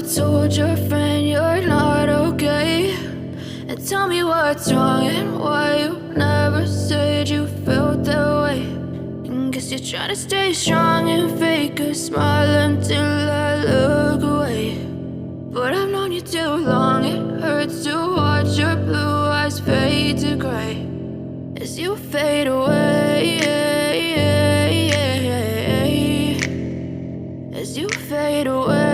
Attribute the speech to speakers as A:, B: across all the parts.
A: told your friend you're not okay? And tell me what's wrong and why you never said you felt that way. And guess you're trying to stay strong and fake a smile until I look away. But I've known you too long, it hurts to watch your blue eyes fade to gray as you fade away, as you fade away.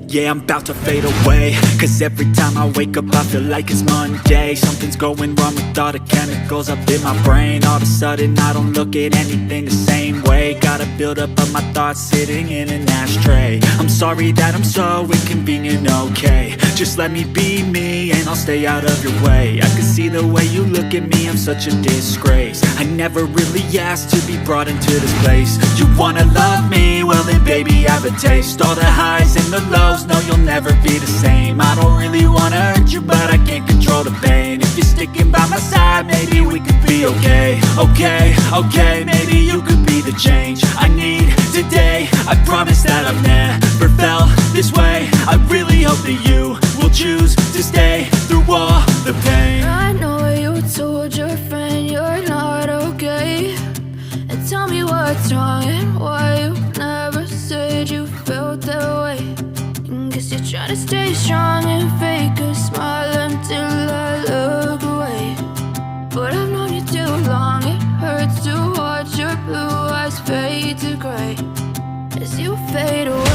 B: Yeah, I'm about to fade away, cause every time I wake up I feel like it's Monday. Something's going wrong with all the chemicals up in my brain. All of a sudden I don't look at anything the same way. Got a buildup of my thoughts sitting in an ashtray. I'm sorry that I'm so inconvenient, okay? Just let me be me and I'll stay out of your way. I can see the way you look at me, I'm such a disgrace. I never really asked to be brought into this place. You wanna love me? Well then baby I have a taste. All the highs and the lows, no, you'll never be the same. I don't really wanna hurt you, but I can't control the pain. If you're sticking by my side, maybe we could be okay. Okay, maybe you could be the change I need today. I promise that I've never felt this way. I really hope that you will choose to stay through all the pain.
A: I know you told your friend you're not okay. And tell me what's wrong and why you never said you felt that way. Guess you're trying to stay strong and fake a smile until I look away. But I've known you too long, it hurts to watch your blue eyes fade to gray as you fade away.